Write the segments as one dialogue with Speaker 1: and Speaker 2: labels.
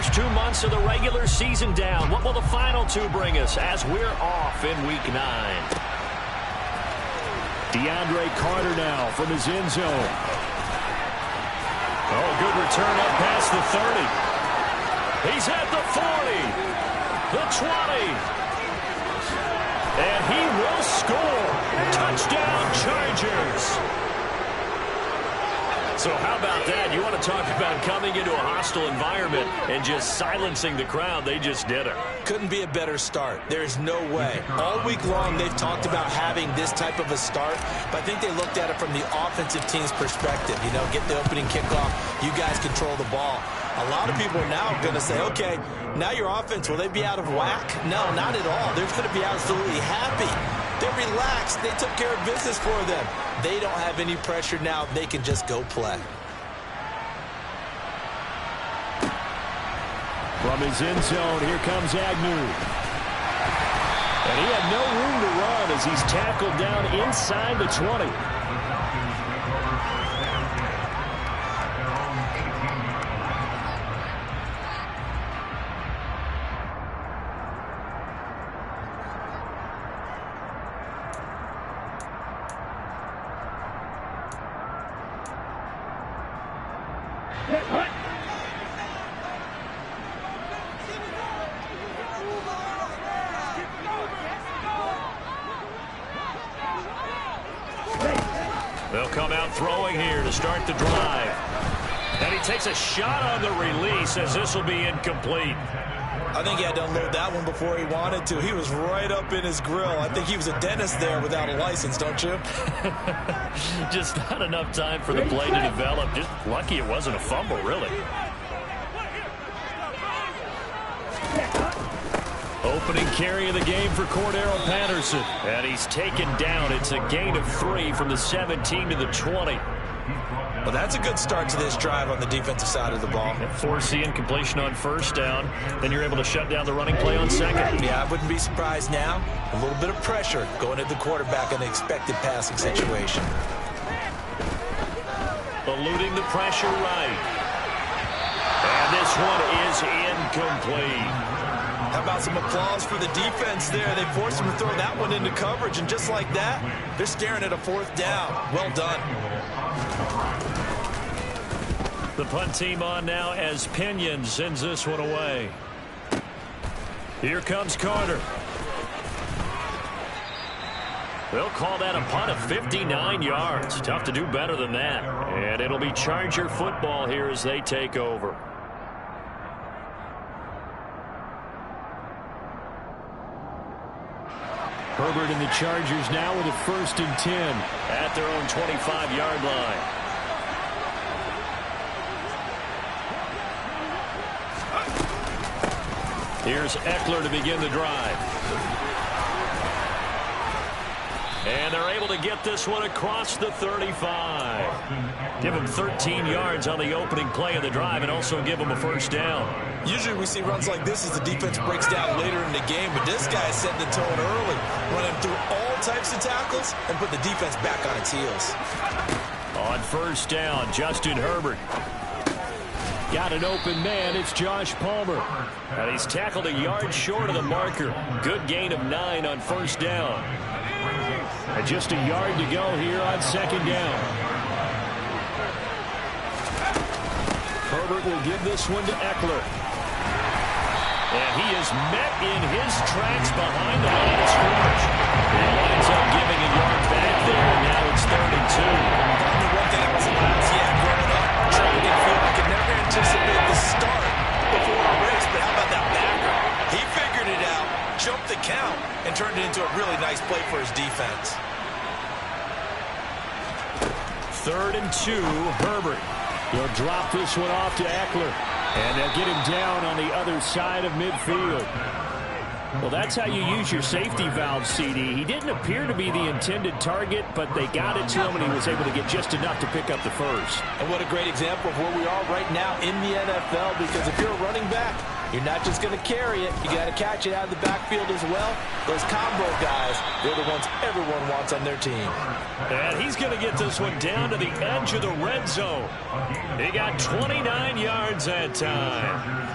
Speaker 1: first 2 months of the regular season down. What will the final two bring us as we're off in Week 9? DeAndre Carter now from his end zone. Oh, good return up past the 30. He's at the 40, the 20. And he will score. Touchdown, Chargers. So how about that? You want to talk about coming into a hostile environment and just silencing the crowd. They just did it.
Speaker 2: Couldn't be a better start. There's no way. All week long, they've talked about having this type of a start, but I think they looked at it from the offensive team's perspective. You know, get the opening kickoff. You guys control the ball. A lot of people are now going to say, okay, now your offense, will they be out of whack? No, not at all. They're going to be absolutely happy. They're relaxed. They took care of business for them. They don't have any pressure now. They can just go play.
Speaker 1: From his end zone, here comes Agnew. And he had no room to run as he's tackled down inside the 20. They'll come out throwing here to start the drive. And he takes a shot on the release as this will be incomplete.
Speaker 2: I think he had to unload that one before he wanted to. He was right up in his grill. I think he was a dentist there without a license, don't you?
Speaker 1: Just not enough time for the play to develop. Just lucky it wasn't a fumble, really. Opening carry of the game for Cordero Patterson. And he's taken down. It's a gain of 3 from the 17 to the 20.
Speaker 2: Well, that's a good start to this drive on the defensive side of the ball.
Speaker 1: Force the incompletion on first down. Then you're able to shut down the running play on second.
Speaker 2: Yeah, I wouldn't be surprised now. A little bit of pressure going at the quarterback in an expected passing situation.
Speaker 1: Eluding the pressure right. And this one is incomplete.
Speaker 2: How about some applause for the defense there? They forced him to throw that one into coverage, and just like that, they're staring at a 4th down. Well done.
Speaker 1: The punt team on now as Pinion sends this one away. Here comes Carter. They'll call that a punt of 59 yards. Tough to do better than that. And it'll be Charger football here as they take over. Herbert and the Chargers now with a 1st and 10 at their own 25-yard line. Here's Eckler to begin the drive. And they're able to get this one across the 35. Give him 13 yards on the opening play of the drive and also give him a 1st down.
Speaker 2: Usually we see runs like this as the defense breaks down later in the game, but this guy is setting the tone early, running through all types of tackles and put the defense back on its heels.
Speaker 1: On 1st down, Justin Herbert. Got an open man. It's Josh Palmer. And he's tackled a yard short of the marker. Good gain of 9 on 1st down. And just a yard to go here on 2nd down. Herbert will give this one to Eckler. And he is met in his tracks behind the line of scrimmage. He winds up giving a yard back there, and now it's 3rd and 2.
Speaker 2: One thing I was allowed to growing up, track and field, I could never anticipate the start before a race, but how about that backer? He figured it out, jumped the count, and turned it into a really nice play for his defense.
Speaker 1: 3rd and 2, Herbert. He'll drop this one off to Eckler. And they'll get him down on the other side of midfield. Well, that's how you use your safety valve, CD. He didn't appear to be the intended target, but they got it to him, and he was able to get just enough to pick up the 1st.
Speaker 2: And what a great example of where we are right now in the NFL, because if you're a running back, You're not just going to carry it. You got to catch it out of the backfield as well. Those combo guys, they're the ones everyone wants on their team.
Speaker 1: And he's going to get this one down to the edge of the red zone. He got 29 yards that time.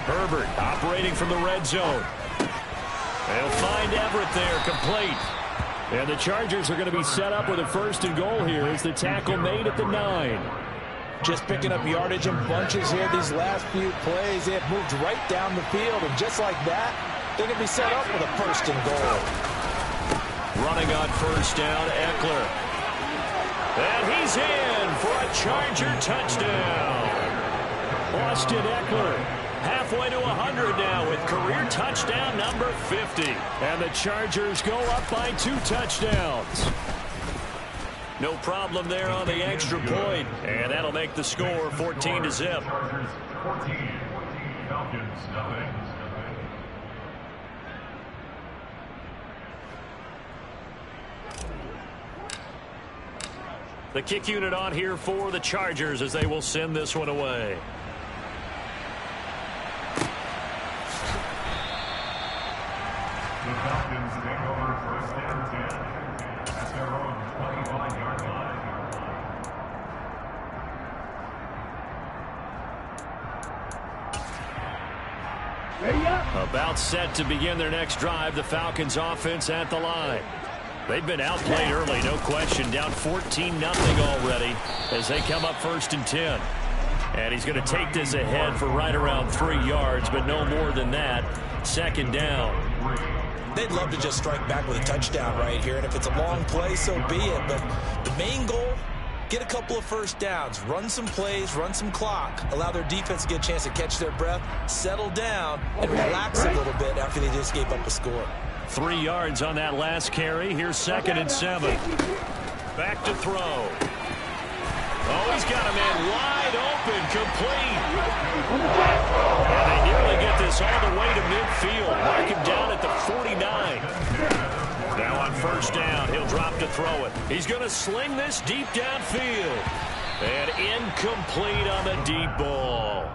Speaker 1: Herbert operating from the red zone. They'll find Everett there, complete. And the Chargers are going to be set up with a 1st and goal here as the tackle made at the 9.
Speaker 2: Just picking up yardage in bunches here these last few plays. They have moved right down the field, and just like that, they're going to be set up with a 1st and goal.
Speaker 1: Running on 1st down, Eckler. And he's in for a Charger touchdown. Austin Eckler. Halfway to 100 now with career touchdown number 50. And the Chargers go up by 2 touchdowns. No problem there on the extra point. And that'll make the score 14-0. The kick unit on here for the Chargers as they will send this one away.
Speaker 3: The Falcons take over 1st and 10 at their own 25-yard line.
Speaker 1: About set to begin their next drive, the Falcons offense at the line. They've been outplayed early, no question, down 14-0 already as they come up 1st and 10. And he's going to take this ahead for right around 3 yards, but no more than that. 2nd down.
Speaker 2: They'd love to just strike back with a touchdown right here, and if it's a long play, so be it. But the main goal, get a couple of 1st downs, run some plays, run some clock, allow their defense to get a chance to catch their breath, settle down, and relax a little bit after they just gave up a score.
Speaker 1: 3 yards on that last carry. Here's 2nd and 7. Back to throw. Oh, he's got a man wide open, complete. And they nearly get this all the way to midfield. Mark him down at the 49. Now on 1st down, he'll drop to throw it. He's going to sling this deep downfield. And incomplete on the deep ball.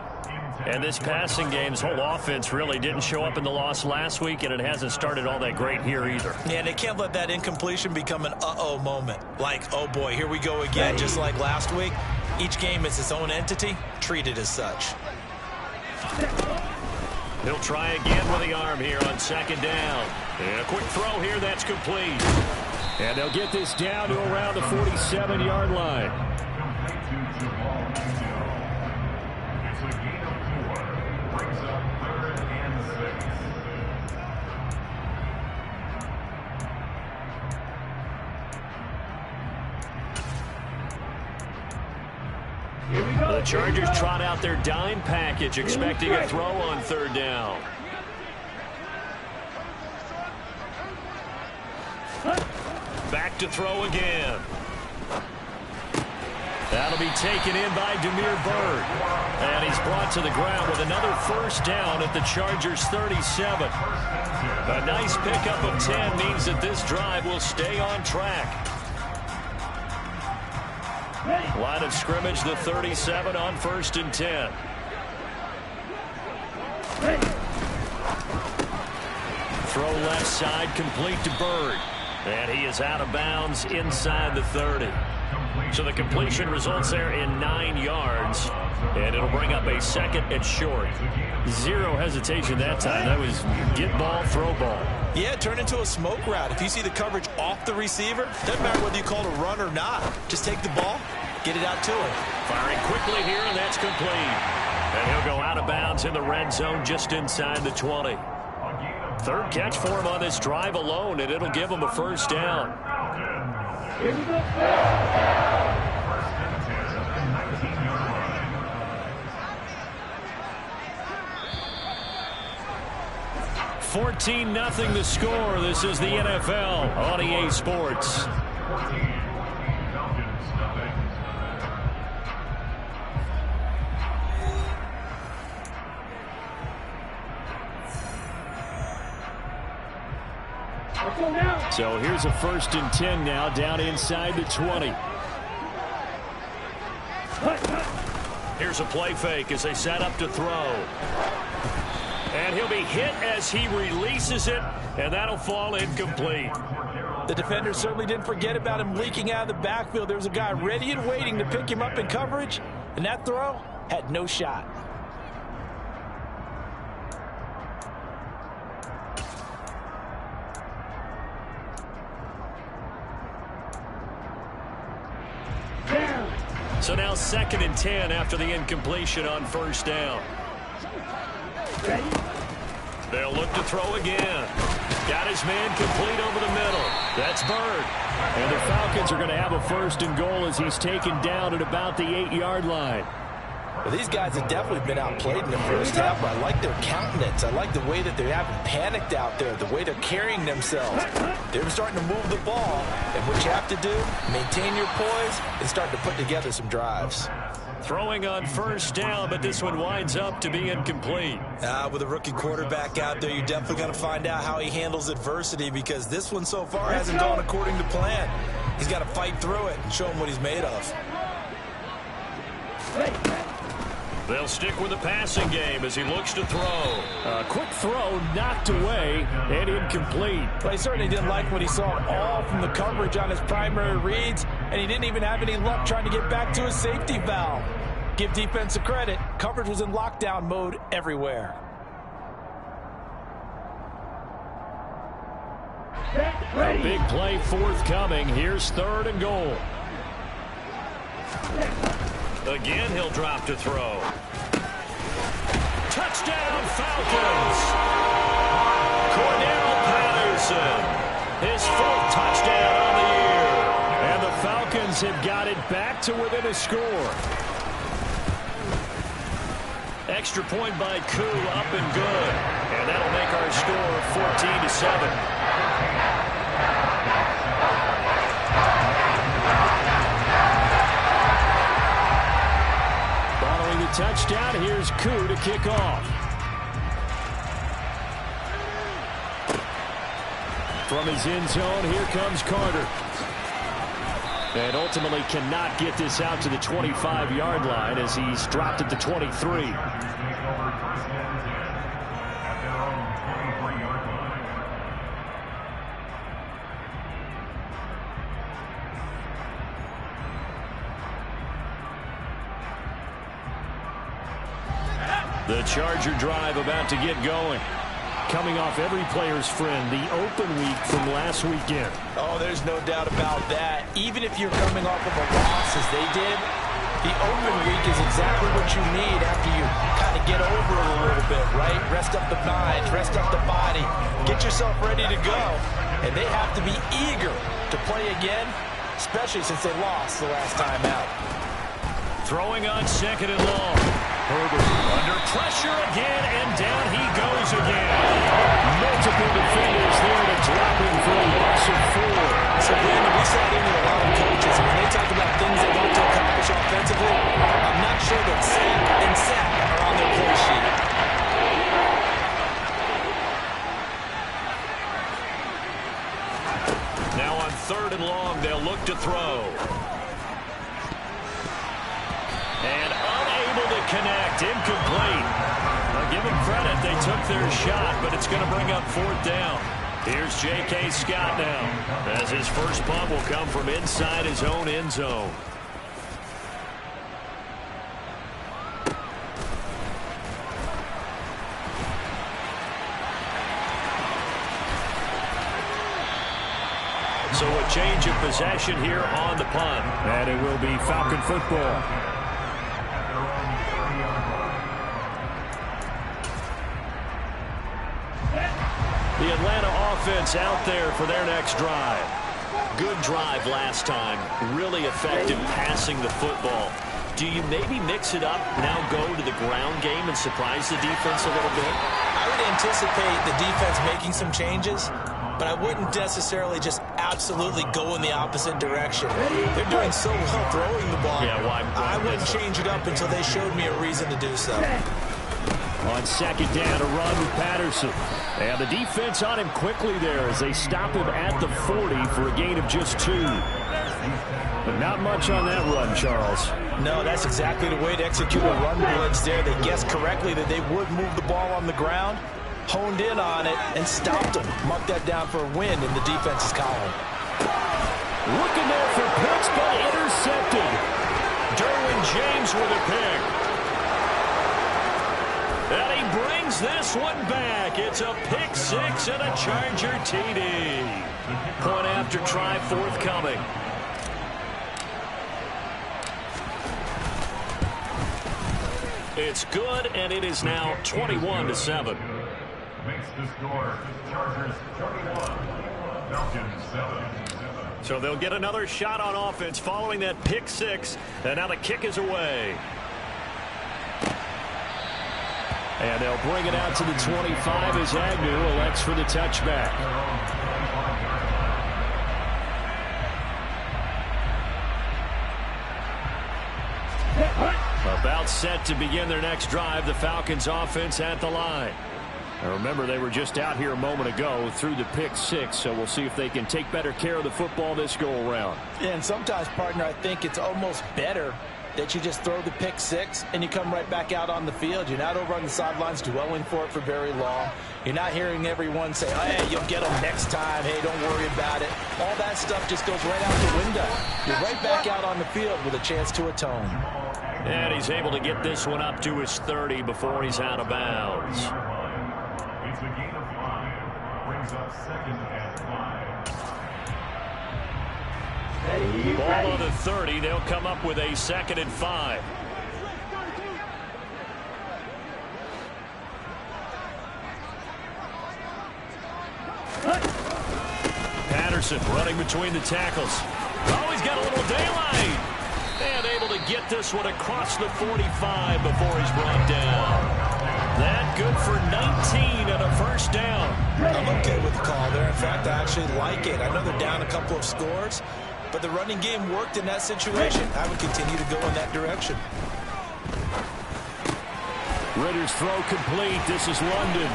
Speaker 1: And this passing game's whole offense really didn't show up in the loss last week, and it hasn't started all that great here either.
Speaker 2: Yeah, and they can't let that incompletion become an uh-oh moment. Like, oh boy, here we go again, just like last week. Each game is its own entity, treat it as such.
Speaker 1: He'll try again with the arm here on 2nd down. And a quick throw here, that's complete. And they'll get this down to around the 47-yard line. The Chargers trot out their dime package, expecting a throw on 3rd down. Back to throw again. That'll be taken in by Damiere Byrd. And he's brought to the ground with another 1st down at the Chargers' 37. A nice pickup of 10 means that this drive will stay on track. Line of scrimmage, the 37 on 1st and 10. Throw left side, complete to Byrd. And he is out of bounds inside the 30. So the completion results there in 9 yards. And it'll bring up a 2nd and short. Zero hesitation that time. That was get ball, throw ball.
Speaker 2: Yeah, it turned into a smoke route. If you see the coverage off the receiver, doesn't matter whether you call it a run or not. Just take the ball, get it out to him.
Speaker 1: Firing quickly here, and that's complete. And he'll go out of bounds in the red zone just inside the 20. 3rd catch for him on this drive alone, and it'll give him a 1st down. Here we go. 14-0 the score. This is the NFL on EA Sports. So here's a 1st and 10 now, down inside the 20. Here's a play fake as they set up to throw. And he'll be hit as he releases it, and that'll fall incomplete.
Speaker 2: The defender certainly didn't forget about him leaking out of the backfield. There was a guy ready and waiting to pick him up in coverage, and that throw had no shot.
Speaker 1: So now 2nd and 10 after the incompletion on 1st down. They'll look to throw again. Got his man complete over the middle. That's Bird. And the Falcons are going to have a 1st and goal as he's taken down at about the 8-yard line.
Speaker 2: Well, these guys have definitely been outplayed in the first half, but I like their countenance. I like the way that they haven't panicked out there, the way they're carrying themselves. They're starting to move the ball, and what you have to do, maintain your poise and start to put together some drives.
Speaker 1: Throwing on 1st down, but this one winds up to be incomplete.
Speaker 2: With a rookie quarterback out there, you're definitely going to find out how he handles adversity, because this one so far hasn't gone according to plan. He's got to fight through it and show him what he's made of.
Speaker 1: They'll stick with the passing game as he looks to throw. A quick throw knocked away and incomplete.
Speaker 2: Well, he certainly didn't like what he saw at all from the coverage on his primary reads, and he didn't even have any luck trying to get back to his safety valve. Give defense a credit. Coverage was in lockdown mode everywhere.
Speaker 1: A big play forthcoming. Here's 3rd and goal. Again, he'll drop to throw. Touchdown, Falcons! Cordell Patterson, his 4th touchdown on the year. And the Falcons have got it back to within a score. Extra point by Koo, up and good. And that'll make our score 14-7. Touchdown. Here's Koo to kick off. From his end zone, here comes Carter. And ultimately cannot get this out to the 25-yard line as he's dropped at the 23. The Charger drive about to get going. Coming off every player's friend, the open week from last weekend.
Speaker 2: Oh, there's no doubt about that. Even if you're coming off of a loss as they did, the open week is exactly what you need after you kind of get over it a little bit, right? Rest up the mind, rest up the body, get yourself ready to go. And they have to be eager to play again, especially since they lost the last time out.
Speaker 1: Throwing on 2nd and long. Herbert under pressure again, and down he goes again. Multiple defenders there to drop him for a loss of 4.
Speaker 2: So, Brandon, we saw it in a lot of coaches. When they talk about things they want to accomplish offensively, I'm not sure that sack and sack are on their play sheet.
Speaker 1: Now on 3rd and long, they'll look to throw. And unable to connect, incomplete. I'll give them credit, they took their shot, but it's going to bring up 4th down. Here's J.K. Scott now, as his first punt will come from inside his own end zone. So a change of possession here on the punt. And it will be Falcon football. The Atlanta offense out there for their next drive. Good drive last time. Really effective passing the football. Do you maybe mix it up, now go to the ground game and surprise the defense a little bit?
Speaker 2: I would anticipate the defense making some changes, but I wouldn't necessarily just absolutely go in the opposite direction. They're doing so well throwing the ball.
Speaker 1: Yeah, why
Speaker 2: I wouldn't change it up until they showed me a reason to do so.
Speaker 1: On second down, a run with Patterson. And the defense on him quickly there as they stop him at the 40 for a gain of just 2. But not much on that run, Charles.
Speaker 2: No, that's exactly the way to execute a run blitz there. They guessed correctly that they would move the ball on the ground, honed in on it, and stopped them. Mark that down for a win in the defense's column.
Speaker 1: Looking there for picks, but intercepted. Derwin James with a pick. And he brings this one back. It's a pick 6 and a Charger TD. Point after try forthcoming. It's good, and it is now 21-7.
Speaker 3: Makes the score. Chargers 21. Falcons 7.
Speaker 1: So they'll get another shot on offense following that pick 6. And now the kick is away. And they'll bring it out to the 25 as Agnew elects for the touchback. About set to begin their next drive, the Falcons offense at the line. Now remember, they were just out here a moment ago through the pick 6, so we'll see if they can take better care of the football this go-around.
Speaker 2: Yeah, and sometimes, partner, I think it's almost better that you just throw the pick 6 and you come right back out on the field. You're not over on the sidelines dwelling for it for very long. You're not hearing everyone say, oh, hey, you'll get them next time. Hey, don't worry about it. All that stuff just goes right out the window. You're right back out on the field with a chance to atone.
Speaker 1: And he's able to get this one up to his 30 before he's out of bounds.
Speaker 3: It's a gain of 5. Brings up second and 5.
Speaker 1: Ball on the 30. They'll come up with a 2nd and 5. Patterson running between the tackles. Oh, he's got a little daylight. And able to get this one across the 45 before he's brought down. That good for 19 and a first down.
Speaker 2: I'm okay with the call there. In fact, I actually like it. I know they're down a couple of scores, but the running game worked in that situation. I would continue to go in that direction.
Speaker 1: Ritter's throw complete. This is London.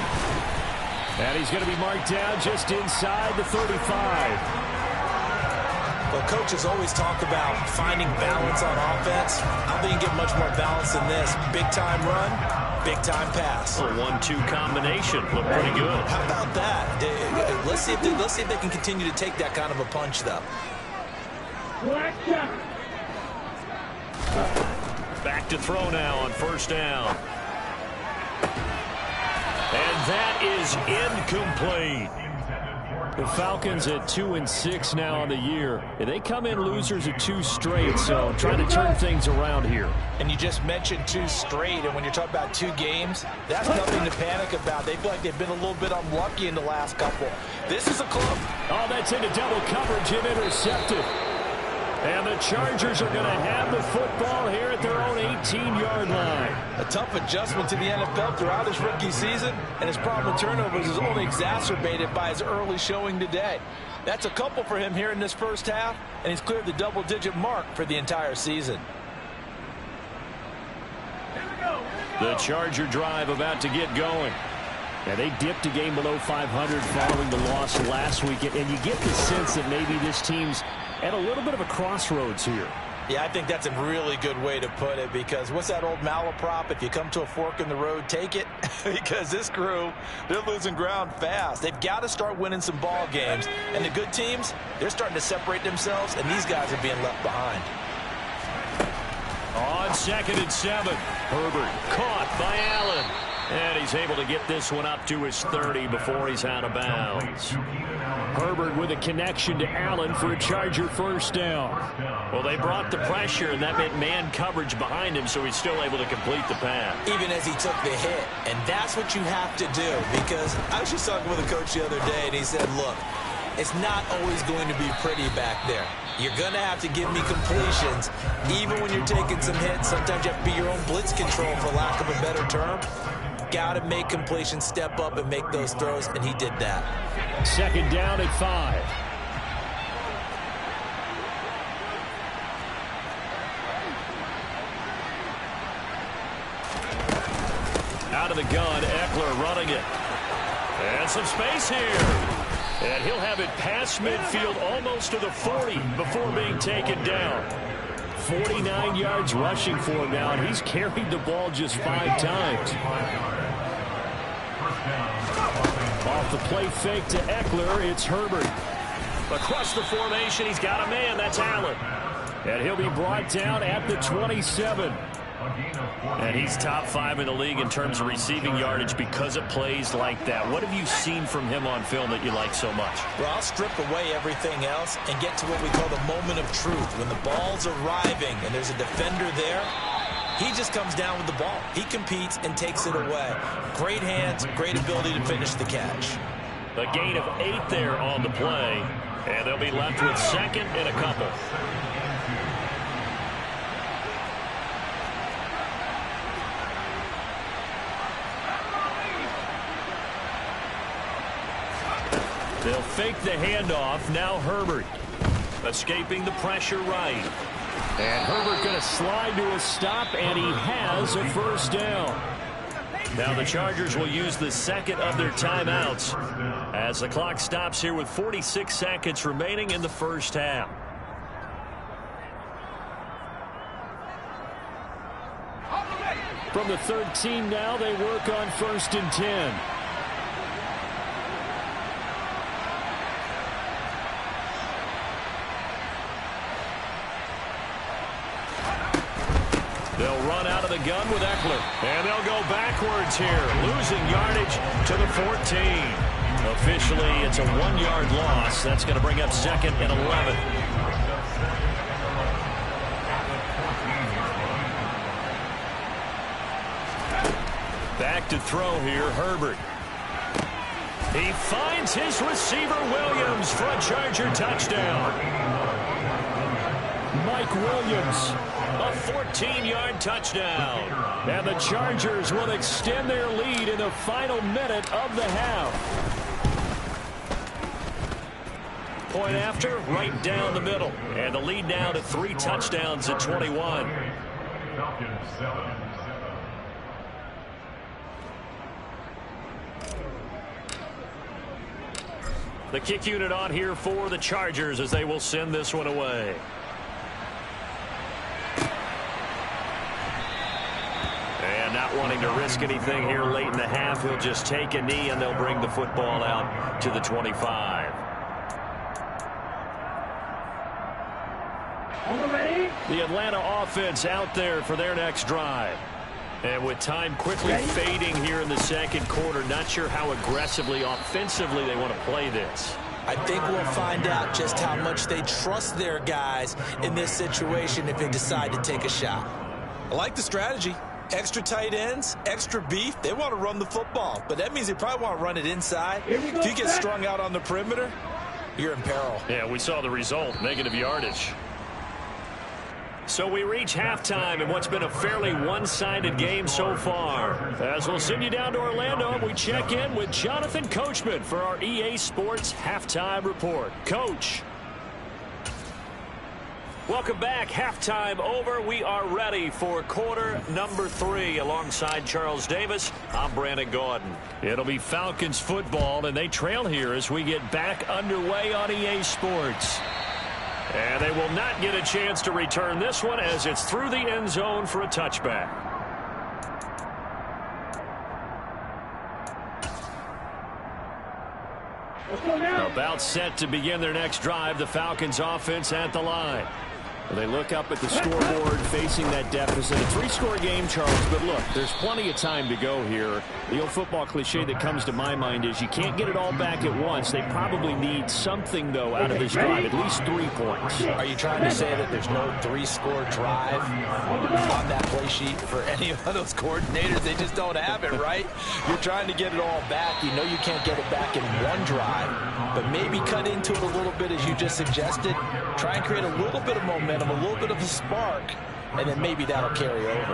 Speaker 1: And he's going to be marked down just inside the 35.
Speaker 2: Well, coaches always talk about finding balance on offense. I don't think you get much more balance than this. Big-time run, big-time pass.
Speaker 1: A 1-2 combination. Look pretty good.
Speaker 2: How about that? Let's see if they can continue to take that kind of a punch, though.
Speaker 1: Back to throw now on first down. And that is incomplete. The Falcons at 2-6 now on the year. They come in losers of 2 straight, so trying to turn things around here.
Speaker 2: And you just mentioned 2 straight, and when you're talking about 2 games, that's nothing to panic about. They feel like they've been a little bit unlucky in the last couple. This is a club.
Speaker 1: Oh, that's into double coverage and intercepted. And the Chargers are going to have the football here at their own 18-yard line.
Speaker 2: A tough adjustment to the NFL throughout his rookie season, and his problem with turnovers is only exacerbated by his early showing today. That's a couple for him here in this first half, and he's cleared the double-digit mark for the entire season.
Speaker 1: The Charger drive about to get going. Now, they dipped a game below 500 following the loss last week, and you get the sense that maybe this team's at a little bit of a crossroads here.
Speaker 2: Yeah, I think that's a really good way to put it, because what's that old malaprop? If you come to a fork in the road, take it. Because this crew, they're losing ground fast. They've got to start winning some ball games. And the good teams, they're starting to separate themselves, and these guys are being left behind.
Speaker 1: On 2nd and 7, Herbert caught by Allen. And he's able to get this one up to his 30 before he's out of bounds. Herbert with a connection to Allen for a Charger first down. Well, they brought the pressure, and that meant man coverage behind him, so he's still able to complete the pass.
Speaker 2: Even as he took the hit. And that's what you have to do, because I was just talking with a coach the other day, and he said, look, it's not always going to be pretty back there. You're going to have to give me completions. Even when you're taking some hits, sometimes you have to be your own blitz control, for lack of a better term. Got to make completions, step up and make those throws, and he did that.
Speaker 1: 2nd down at 5. Out out of the gun. Eckler running it. And some space here. And he'll have it past midfield almost to the 40 before being taken down. 49 yards rushing for him now, and he's carried the ball just 5 times. Off the play fake to Eckler, it's Herbert. Across the formation, he's got a man. That's Allen. And he'll be brought down at the 27. And he's top 5 in the league in terms of receiving yardage because of plays like that. What have you seen from him on film that you like so much?
Speaker 2: Well, I'll strip away everything else and get to what we call the moment of truth. When the ball's arriving and there's a defender there, he just comes down with the ball. He competes and takes it away. Great hands, great ability to finish the catch.
Speaker 1: A gain of 8 there on the play. And they'll be left with second and a couple. They'll fake the handoff. Now Herbert. Escaping the pressure right. And Herbert going to slide to a stop, and he has a first down. Now the Chargers will use the second of their timeouts as the clock stops here with 46 seconds remaining in the first half. From the 13 now, they work on 1st and 10. They'll run out of the gun with Eckler. And they'll go backwards here, losing yardage to the 14. Officially, it's a 1-yard loss. That's going to bring up 2nd and 11. Back to throw here, Herbert. He finds his receiver, Williams, for a Charger touchdown. Mike Williams. A 14-yard touchdown. And the Chargers will extend their lead in the final minute of the half. Point after, right down the middle. And the lead now to 3 touchdowns at 21. The kick unit on here for the Chargers as they will send this one away. Not wanting to risk anything here late in the half, he'll just take a knee and they'll bring the football out to the 25. The Atlanta offense out there for their next drive. And with time quickly fading here in the second quarter, not sure how aggressively, offensively they want to play this.
Speaker 2: I think we'll find out just how much they trust their guys in this situation if they decide to take a shot. I like the strategy. Extra tight ends, extra beef. They want to run the football, but that means they probably want to run it inside. If you get strung out on the perimeter, you're in peril.
Speaker 1: Yeah, we saw the result, negative yardage. So we reach halftime in what's been a fairly one-sided game so far. As we'll send you down to Orlando, we check in with Jonathan Coachman for our EA Sports Halftime Report. Coach. Welcome back. Halftime over. We are ready for quarter number 3 alongside Charles Davis. I'm Brandon Gaudin. It'll be Falcons football, and they trail here as we get back underway on EA Sports. And they will not get a chance to return this one as it's through the end zone for a touchback. About set to begin their next drive, the Falcons offense at the line. They look up at the scoreboard facing that deficit. A 3-score game, Charles, but look, there's plenty of time to go here. The old football cliche that comes to my mind is you can't get it all back at once. They probably need something, though, out of this drive, at least 3 points.
Speaker 2: Are you trying to say that there's no 3-score drive on that play sheet for any of those coordinators? They just don't have it, right? You're trying to get it all back. You know you can't get it back in one drive, but maybe cut into it a little bit as you just suggested. Try and create a little bit of momentum, a little bit of a spark, and then maybe that'll carry over.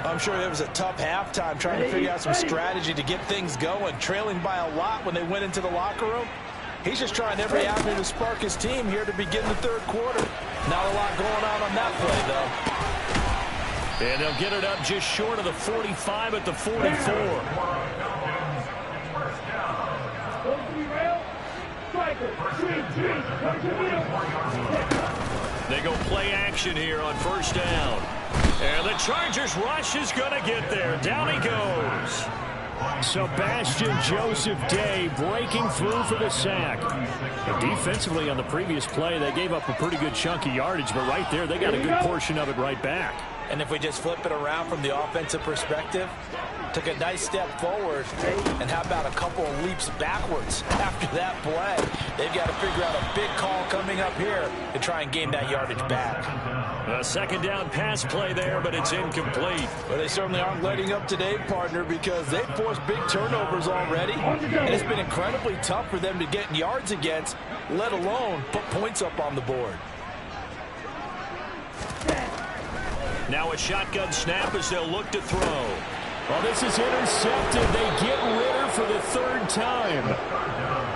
Speaker 2: I'm sure there was a tough halftime trying to figure out some strategy to get things going, trailing by a lot when they went into the locker room. He's just trying every avenue to spark his team here to begin the third quarter. Not a lot going on that play, though.
Speaker 1: And they'll get it up just short of the 45 at the 44. They go play action here on first down. And the Chargers rush is going to get there. Down he goes. Sebastian Joseph Day breaking through for the sack. And defensively on the previous play, they gave up a pretty good chunk of yardage, but right there, they got a good portion of it right back.
Speaker 2: And if we just flip it around from the offensive perspective, took a nice step forward, and how about a couple of leaps backwards after that play? They've got to figure out a big call coming up here to try and gain that yardage back.
Speaker 1: A second down pass play there, but it's incomplete.
Speaker 2: Well, they certainly aren't letting up today, partner, because they've forced big turnovers already, and it's been incredibly tough for them to get yards against, let alone put points up on the board.
Speaker 1: Now a shotgun snap as they'll look to throw. Well, this is intercepted. They get Ritter for the third time.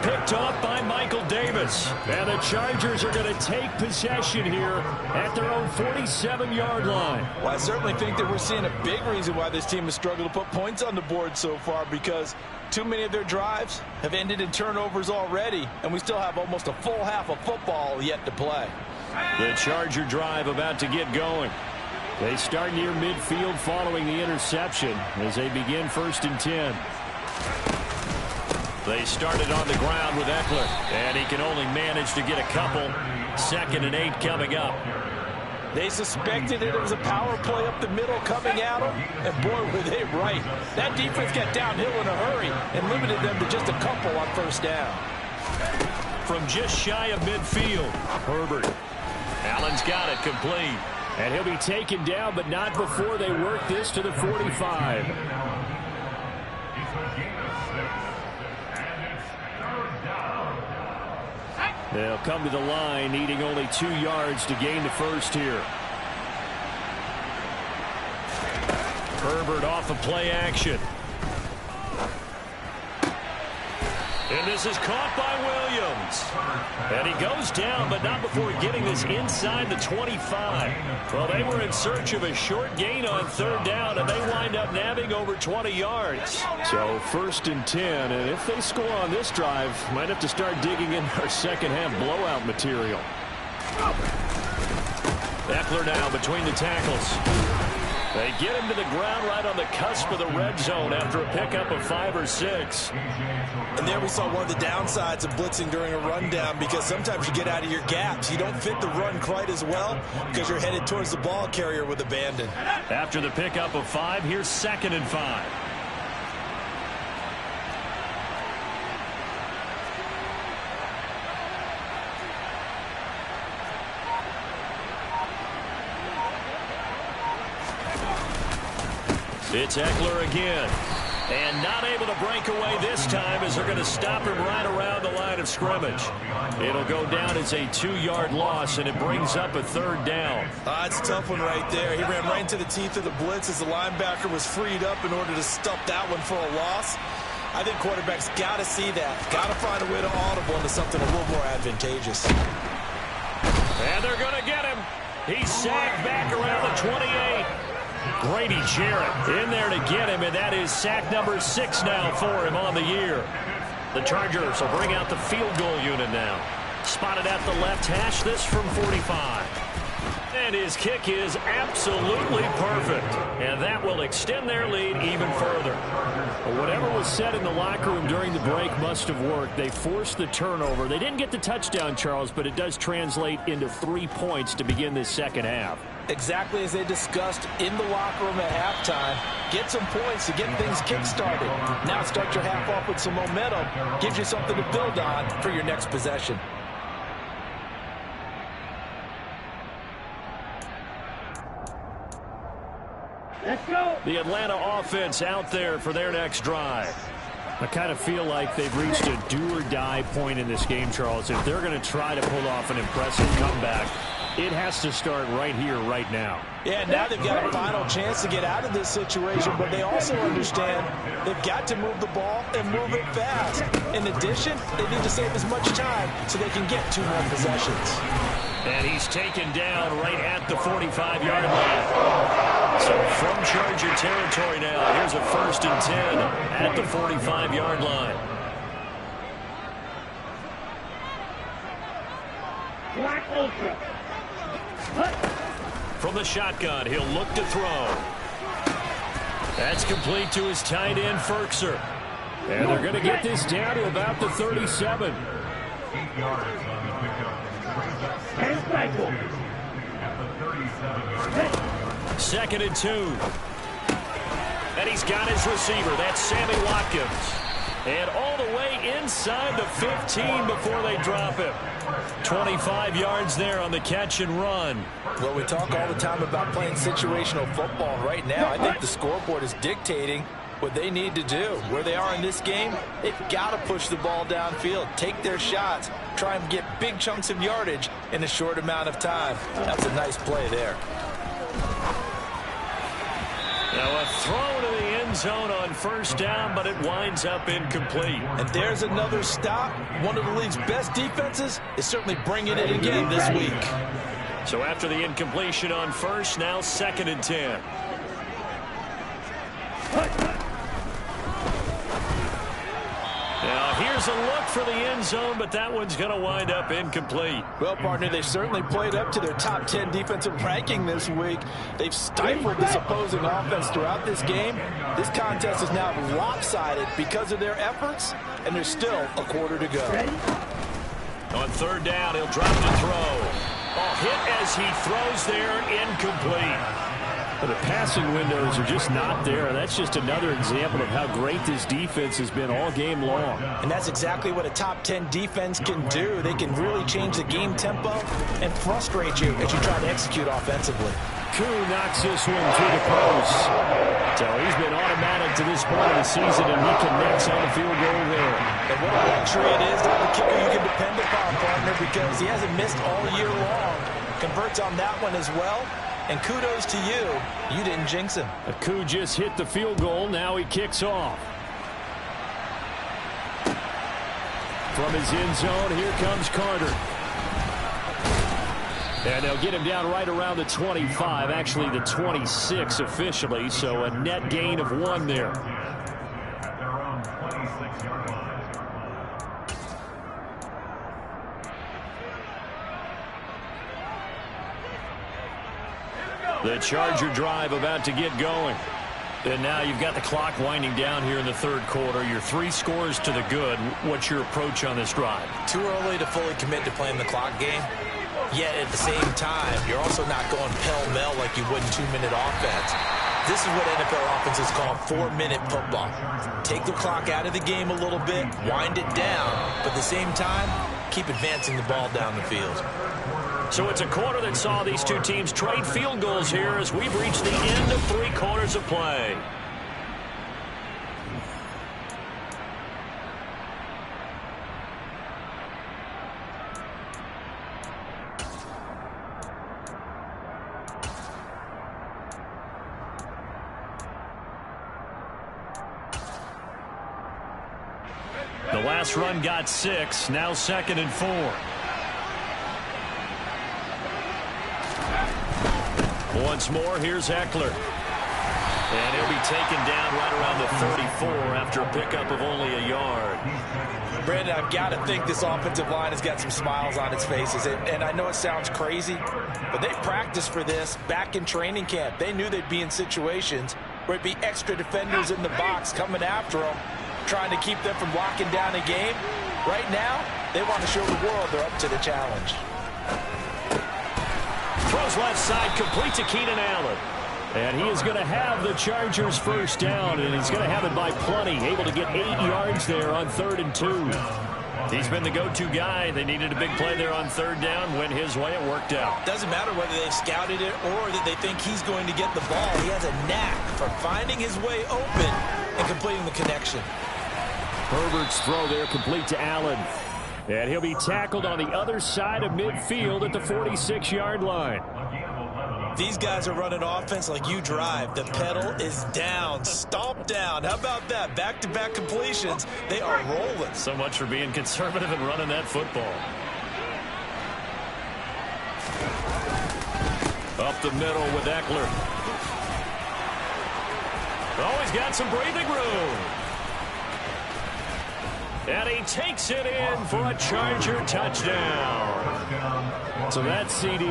Speaker 1: Picked off by Michael Davis. And the Chargers are going to take possession here at their own 47-yard line.
Speaker 2: Well, I certainly think that we're seeing a big reason why this team has struggled to put points on the board so far, because too many of their drives have ended in turnovers already, and we still have almost a full half of football yet to play.
Speaker 1: The Charger drive about to get going. They start near midfield following the interception as they begin 1st and 10. They started on the ground with Eckler, and he can only manage to get a couple. 2nd and 8 coming up.
Speaker 2: They suspected it was a power play up the middle coming at them, and boy, were they right. That defense got downhill in a hurry and limited them to just a couple on 1st down.
Speaker 1: From just shy of midfield, Herbert. Allen's got it complete. And he'll be taken down, but not before they work this to the 45. They'll come to the line, needing only 2 yards to gain the first here. Herbert off of play action. And this is caught by Williams. And he goes down, but not before getting this inside the 25. Well, they were in search of a short gain on 3rd down, and they wind up nabbing over 20 yards. So 1st and 10, and if they score on this drive, might have to start digging in our second-half blowout material. Eckler now between the tackles. They get him to the ground right on the cusp of the red zone after a pickup of 5 or 6.
Speaker 2: And there we saw one of the downsides of blitzing during a rundown, because sometimes you get out of your gaps. You don't fit the run quite as well because you're headed towards the ball carrier with abandon.
Speaker 1: After the pickup of 5, here's 2nd and 5. It's Eckler again. And not able to break away this time as they're going to stop him right around the line of scrimmage. It'll go down as a 2-yard loss, and it brings up a 3rd down.
Speaker 2: It's a tough one right there. He ran right into the teeth of the blitz as the linebacker was freed up in order to stop that one for a loss. I think quarterbacks got to see that. Got to find a way to audible into something a little more advantageous.
Speaker 1: And they're going to get him. He's sacked back around the 28. Grady Jarrett in there to get him, and that is sack number 6 now for him on the year. The Chargers will bring out the field goal unit now. Spotted at the left hash, this from 45. And his kick is absolutely perfect. And that will extend their lead even further. Well, whatever was said in the locker room during the break must have worked. They forced the turnover. They didn't get the touchdown, Charles, but it does translate into 3 points to begin this second half.
Speaker 2: Exactly as they discussed in the locker room at halftime. Get some points to get things kick-started. Now start your half off with some momentum. Gives you something to build on for your next possession.
Speaker 3: Let's go.
Speaker 1: The Atlanta offense out there for their next drive. I kind of feel like they've reached a do-or-die point in this game, Charles. If they're going to try to pull off an impressive comeback, it has to start right here, right now.
Speaker 2: Yeah, now they've got a final chance to get out of this situation, but they also understand they've got to move the ball and move it fast. In addition, they need to save as much time so they can get 2 more possessions.
Speaker 1: And he's taken down right at the 45-yard line. So from Charger territory now, here's a 1st and 10 at the 45-yard line. From the shotgun, he'll look to throw. That's complete to his tight end, Firkser. And they're going to get this down to about the 37.
Speaker 3: 8 yards on the pickup. At the 37-yard line.
Speaker 1: 2nd and 2. And he's got his receiver. That's Sammy Watkins. And all the way inside the 15 before they drop him. 25 yards there on the catch and run.
Speaker 2: Well, we talk all the time about playing situational football. Right now, I think the scoreboard is dictating what they need to do. Where they are in this game, they've got to push the ball downfield, take their shots, try and get big chunks of yardage in a short amount of time. That's a nice play there.
Speaker 1: Now a throw to the end zone on 1st down, but it winds up incomplete.
Speaker 2: And there's another stop. One of the league's best defenses is certainly bringing it again this week.
Speaker 1: So after the incompletion on 1st, now 2nd and 10. Now here's a look for the end zone, but that one's going to wind up incomplete.
Speaker 2: Well, partner, they certainly played up to their top 10 defensive ranking this week. They've stifled this opposing offense throughout this game. This contest is now lopsided because of their efforts, and there's still a quarter to go.
Speaker 1: On 3rd down, he'll drop to throw. Hit as he throws there, incomplete. But the passing windows are just not there. That's just another example of how great this defense has been all game long.
Speaker 2: And that's exactly what a top 10 defense can do. They can really change the game tempo and frustrate you as you try to execute offensively.
Speaker 1: Koo knocks this one through the post. So he's been automatic to this point of the season, and he connects on the field goal there.
Speaker 2: And what a luxury it is to have a kicker you can depend upon, partner, because he hasn't missed all year long. Converts on that one as well. And kudos to you. You didn't jinx him.
Speaker 1: Koo just hit the field goal. Now he kicks off. From his end zone, here comes Carter. And they'll get him down right around the 25, actually the 26 officially, so a net gain of 1 there.
Speaker 3: At their own 26-yard line.
Speaker 1: The Charger drive about to get going. And now you've got the clock winding down here in the 3rd quarter. Your 3 scores to the good. What's your approach on this drive?
Speaker 2: Too early to fully commit to playing the clock game. Yet at the same time, you're also not going pell-mell like you would in 2-minute offense. This is what NFL offenses call 4-minute football. Take the clock out of the game a little bit, wind it down, but at the same time, keep advancing the ball down the field.
Speaker 1: So it's a quarter that saw these two teams trade field goals here as we've reached the end of 3 quarters of play. The last run got 6, now 2nd and 4. Once more, here's Ekeler. And he'll be taken down right around the 34 after a pickup of only a yard.
Speaker 2: Brandon, I've got to think this offensive line has got some smiles on its faces. And I know it sounds crazy, but they practiced for this back in training camp. They knew they'd be in situations where it'd be extra defenders in the box coming after them, trying to keep them from locking down a game. Right now, they want to show the world they're up to the challenge.
Speaker 1: Throws left side, complete to Keenan Allen. And he is going to have the Chargers' 1st down, and he's going to have it by plenty. Able to get 8 yards there on 3rd and 2. He's been the go-to guy. They needed a big play there on 3rd down. Went his way, it worked out.
Speaker 2: Doesn't matter whether they've scouted it or that they think he's going to get the ball. He has a knack for finding his way open and completing the connection.
Speaker 1: Herbert's throw there complete to Allen. And he'll be tackled on the other side of midfield at the 46-yard line.
Speaker 2: These guys are running offense like you drive. The pedal is down, stomp down. How about that? Back-to-back completions. They are rolling.
Speaker 1: So much for being conservative and running that football. Up the middle with Eckler. Oh, he's got some breathing room. And he takes it in for a Charger touchdown. So that CD,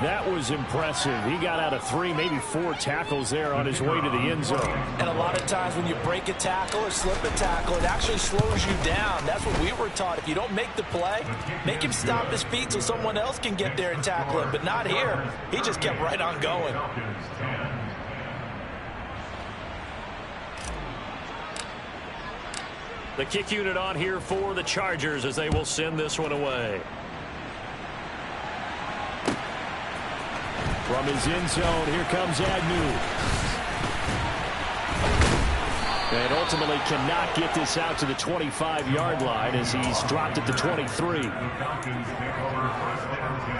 Speaker 1: that was impressive. He got out of 3, maybe 4 tackles there on his way to the end zone.
Speaker 2: And a lot of times when you break a tackle or slip a tackle, it actually slows you down. That's what we were taught. If you don't make the play, make him stop his feet so someone else can get there and tackle him. But not here. He just kept right on going.
Speaker 1: The kick unit on here for the Chargers as they will send this one away. From his end zone, here comes Agnew. And ultimately cannot get this out to the 25-yard line as he's dropped at the 23.
Speaker 3: The Falcons take over first down 10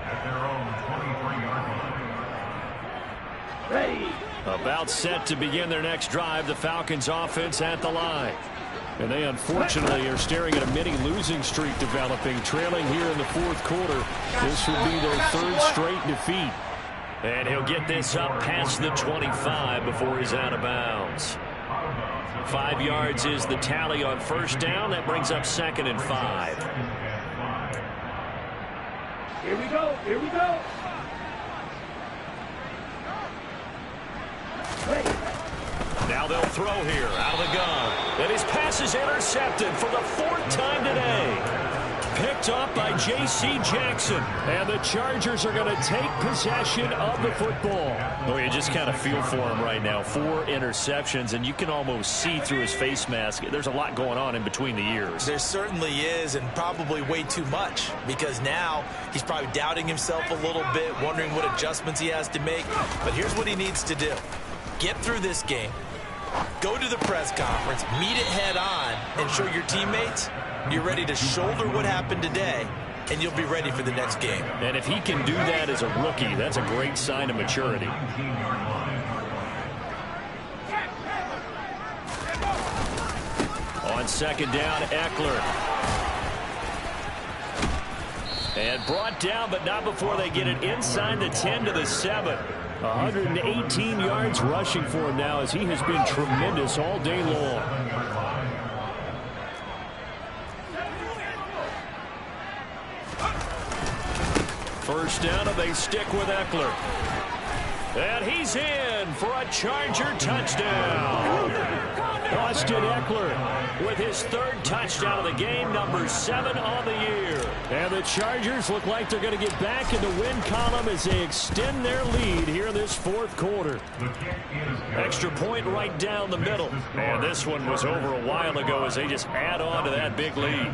Speaker 3: at their own 23-yard line.
Speaker 1: About set to begin their next drive, the Falcons offense at the line. And they unfortunately are staring at a mini losing streak developing, trailing here in the fourth quarter. This would be their 3rd straight defeat. And he'll get this up past the 25 before he's out of bounds. 5 yards is the tally on first down. That brings up 2nd and 5.
Speaker 4: Here we go. Here we go.
Speaker 1: Now they'll throw here out of the gun. And his pass is intercepted for the 4th time today. Picked up by J.C. Jackson. And the Chargers are going to take possession of the football. Oh, you just kind of feel for him right now. 4 interceptions, and you can almost see through his face mask. There's a lot going on in between the ears.
Speaker 2: There certainly is, and probably way too much, because now he's probably doubting himself a little bit, wondering what adjustments he has to make. But here's what he needs to do. Get through this game. Go to the press conference, meet it head on, and show your teammates you're ready to shoulder what happened today, and you'll be ready for the next game.
Speaker 1: And if he can do that as a rookie, that's a great sign of maturity. On 2nd down, Eckler. And brought down, but not before they get it inside the 10 to the 7. 118 yards rushing for him now as he has been tremendous all day long. First down, and they stick with Eckler. And he's in for a Charger touchdown. Austin Eckler with his 3rd touchdown of the game, number 7 on the year. And the Chargers look like they're going to get back in the win column as they extend their lead here in this 4th quarter. Extra point right down the middle. And this one was over a while ago as they just add on to that big lead.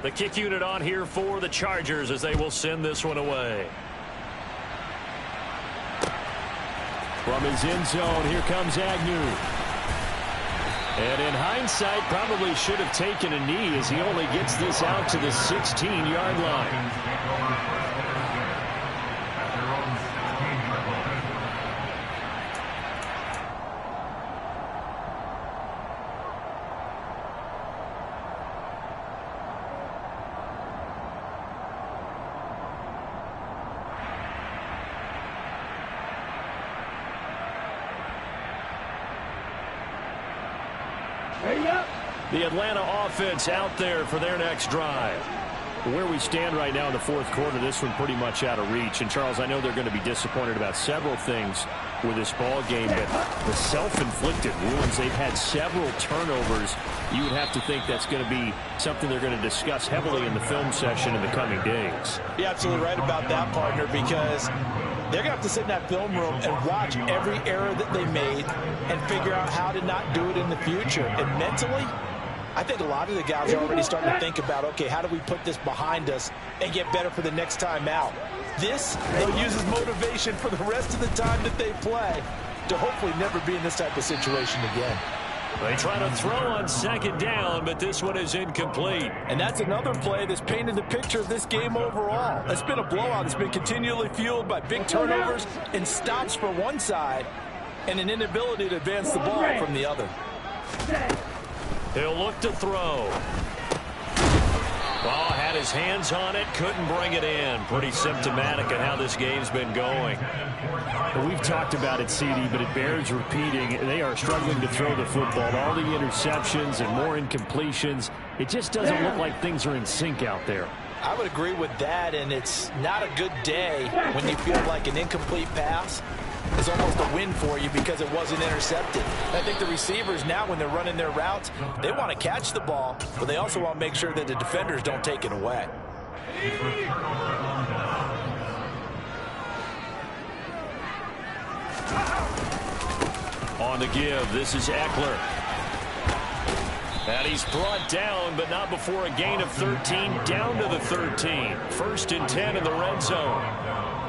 Speaker 1: The kick unit on here for the Chargers as they will send this one away. From his end zone, here comes Agnew. And in hindsight, probably should have taken a knee as he only gets this out to the 16-yard line. The Atlanta offense out there for their next drive. Where we stand right now in the 4th quarter, this one pretty much out of reach. And, Charles, I know they're going to be disappointed about several things with this ball game, but the self-inflicted wounds, they've had several turnovers. You would have to think that's going to be something they're going to discuss heavily in the film session in the coming days.
Speaker 2: You're absolutely right about that, partner, because they're going to have to sit in that film room and watch every error that they made and figure out how to not do it in the future. And mentally, I think a lot of the guys are already starting to think about, okay, how do we put this behind us and get better for the next time out? This, they'll use as motivation for the rest of the time that they play to hopefully never be in this type of situation again.
Speaker 1: They try to throw on 2nd down, but this one is incomplete.
Speaker 2: And that's another play that's painted the picture of this game overall. It's been a blowout. It's been continually fueled by big turnovers and stops for one side and an inability to advance the ball from the other.
Speaker 1: He'll look to throw. Well, had his hands on it, couldn't bring it in. Pretty symptomatic of how this game's been going.
Speaker 5: Well, we've talked about it, CD, but it bears repeating. They are struggling to throw the football. All the interceptions and more incompletions. It just doesn't look like things are in sync out there.
Speaker 2: I would agree with that, and it's not a good day when you feel like an incomplete pass is almost a win for you because it wasn't intercepted. I think the receivers now, when they're running their routes, they want to catch the ball, but they also want to make sure that the defenders don't take it away.
Speaker 1: On the give, this is Eckler. And he's brought down, but not before a gain of 13, down to the 13. 1st and 10 in the red zone.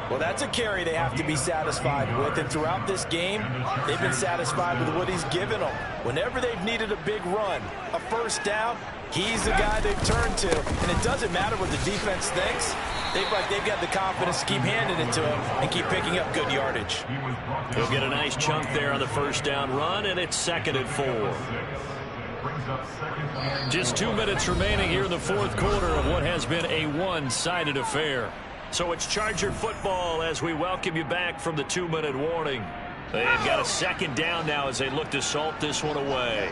Speaker 2: Well, that's a carry they have to be satisfied with, and throughout this game, they've been satisfied with what he's given them. Whenever they've needed a big run, a first down, he's the guy they've turned to, and it doesn't matter what the defense thinks. They've got the confidence to keep handing it to him and keep picking up good yardage.
Speaker 1: He'll get a nice chunk there on the first down run, and it's 2nd and 4. Just 2 minutes remaining here in the 4th quarter of what has been a one-sided affair. So it's Charger football as we welcome you back from the 2-minute warning. They've got a 2nd down now as they look to salt this one away.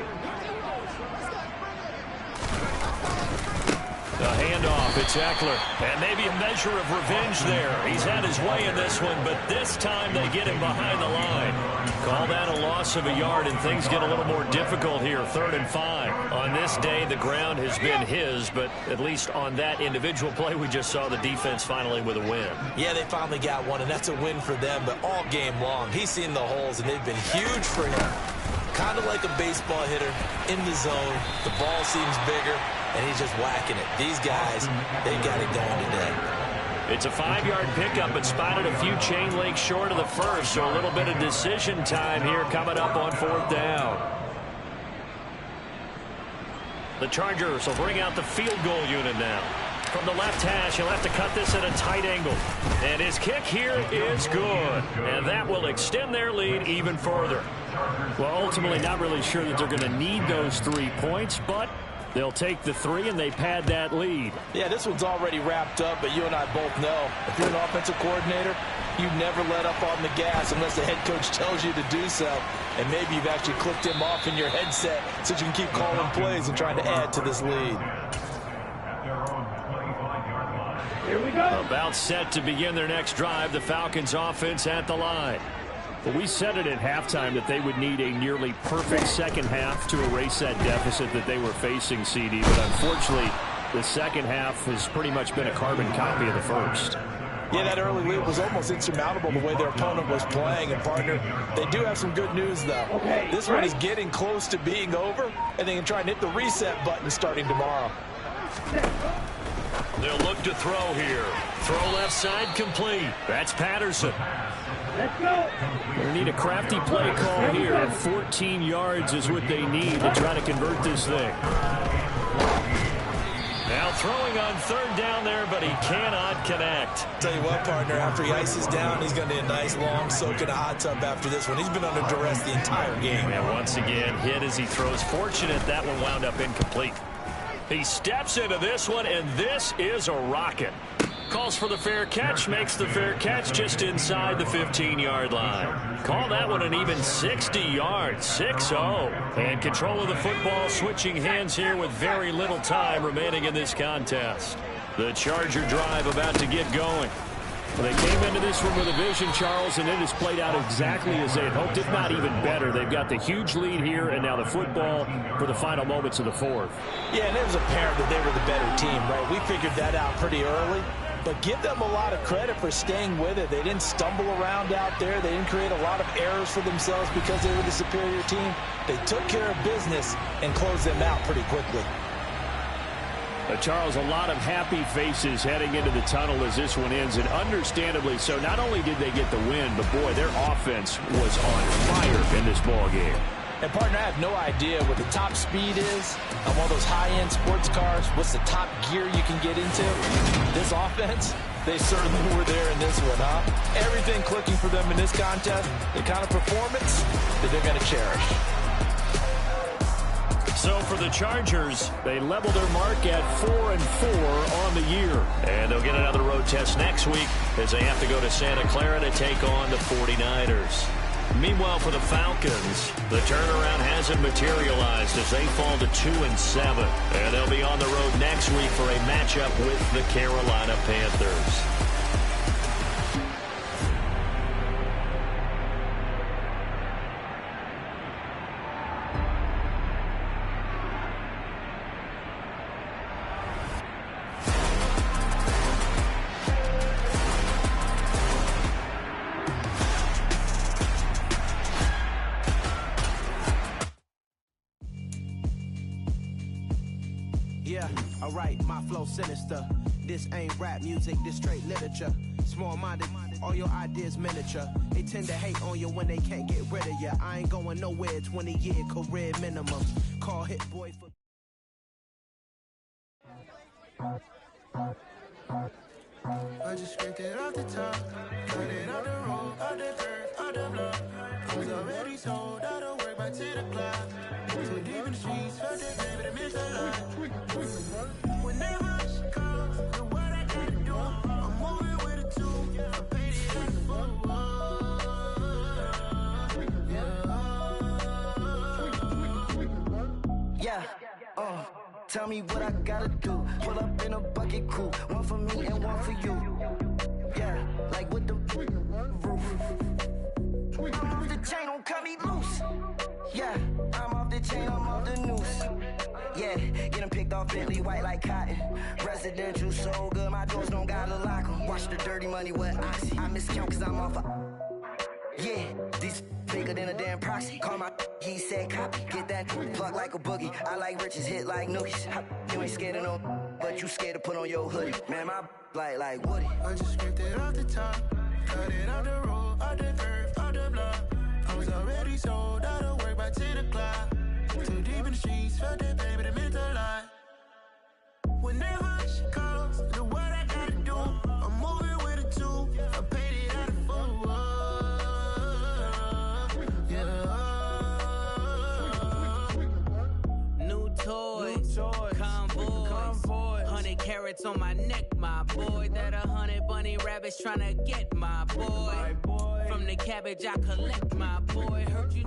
Speaker 1: The handoff, it's Eckler. And maybe a measure of revenge there. He's had his way in this one, but this time they get him behind the line. Call that a loss of a yard, and things get a little more difficult here. 3rd and 5. On this day, the ground has been his, but at least on that individual play, we just saw the defense finally with a win.
Speaker 2: Yeah, they finally got one, and that's a win for them, but all game long, he's seen the holes, and they've been huge for him. Kind of like a baseball hitter in the zone. The ball seems bigger, and he's just whacking it. These guys, they got it going today.
Speaker 1: It's a 5-yard pickup, but spotted a few chain links short of the first, so a little bit of decision time here coming up on 4th down. The Chargers will bring out the field goal unit now. From the left hash, he'll have to cut this at a tight angle. And his kick here is good. And that will extend their lead even further.
Speaker 5: Well, ultimately, not really sure that they're going to need those 3 points, but they'll take the 3 and they pad that lead.
Speaker 2: Yeah, this one's already wrapped up, but you and I both know if you're an offensive coordinator, you never let up on the gas unless the head coach tells you to do so. And maybe you've actually clicked him off in your headset so you can keep calling plays and trying to add to this lead.
Speaker 4: Here we go.
Speaker 1: About set to begin their next drive, the Falcons offense at the line.
Speaker 5: Well, we said it at halftime that they would need a nearly perfect second half to erase that deficit that they were facing, CD. But unfortunately, the second half has pretty much been a carbon copy of the first.
Speaker 2: Yeah, that early lead was almost insurmountable the way their opponent was playing. And, partner, they do have some good news, though.
Speaker 4: Okay,
Speaker 2: this one is getting close to being over, and they can try and hit the reset button starting tomorrow.
Speaker 1: They'll look to throw here. Throw left side complete. That's Patterson.
Speaker 4: Let's go.
Speaker 5: They need a crafty play call here. 14 yards is what they need to try to convert this thing.
Speaker 1: Now throwing on 3rd down there, but he cannot connect.
Speaker 2: Tell you what, partner, after he ices down, he's going to need a nice long soak in a hot tub after this one. He's been under duress the entire game.
Speaker 1: And once again, hit as he throws. Fortunate that one wound up incomplete. He steps into this one, and this is a rocket. Calls for the fair catch, makes the fair catch just inside the 15-yard line. Call that one an even 60 yards, 6-0. And control of the football switching hands here with very little time remaining in this contest. The Charger drive about to get going.
Speaker 5: Well, they came into this one with a vision, Charles, and it has played out exactly as they had hoped, if not even better. They've got the huge lead here, and now the football for the final moments of the 4th.
Speaker 2: Yeah, and it was apparent that they were the better team, right? We figured that out pretty early. But give them a lot of credit for staying with it. They didn't stumble around out there. They didn't create a lot of errors for themselves because they were the superior team. They took care of business and closed them out pretty quickly.
Speaker 5: Charles, a lot of happy faces heading into the tunnel as this one ends, and understandably so. Not only did they get the win, but, boy, their offense was on fire in this ball game.
Speaker 2: And, partner, I have no idea what the top speed is on one of those high-end sports cars. What's the top gear you can get into? This offense, they certainly were there in this one, huh? Everything clicking for them in this contest, the kind of performance that they're going to cherish.
Speaker 1: So for the Chargers, they level their mark at 4-4 on the year. And they'll get another road test next week as they have to go to Santa Clara to take on the 49ers. Meanwhile, for the Falcons, the turnaround hasn't materialized as they fall to 2-7. And they'll be on the road next week for a matchup with the Carolina Panthers.
Speaker 6: Yeah, alright, my flow sinister. This ain't rap music, this straight literature. Small-minded, all your ideas miniature. They tend to hate on you when they can't get rid of you. I ain't going nowhere, 20-year career minimum. Call Hit Boy for... I just scraped it off the top, cut it off the road, off the dirt, off the block. I was already sold, out of work by 10 o'clock. Too deep in the streets, felt that baby to miss a lot. Whenever she calls, know what I gotta do. I'm moving with a two, I paid it like a fool. Yeah, tell me what I gotta do. Pull up in a bucket crew, one for me and one for you. Yeah, like with the roof. I'm off the chain, don't cut me loose. Yeah, I'm off the chain, I'm off the noose. Yeah, getting picked off Bentley white like cotton. Residential so good, my doors don't gotta lock 'em. Watch the dirty money with Oxy. I miscount cause I'm off yeah, these bigger than a damn proxy. Call my he said copy. Get that plug like a boogie. I like riches, hit like nookies. You ain't scared of no, but you scared to put on your hoodie. Man, my like Woody. I just scraped it off the top, cut it off the road, off the curve, off the block. I was already sold, out of work by 10 o'clock. Too deep in the streets, felt that baby to miss a lot. Whenever she calls, know what I gotta do. I'm moving with a two, I paid it out of full.
Speaker 7: New toys, convoys, 100 carats on my neck, my boy. That 100 bunny rabbits tryna get my boy. From the cabbage I collect, my boy. Heard you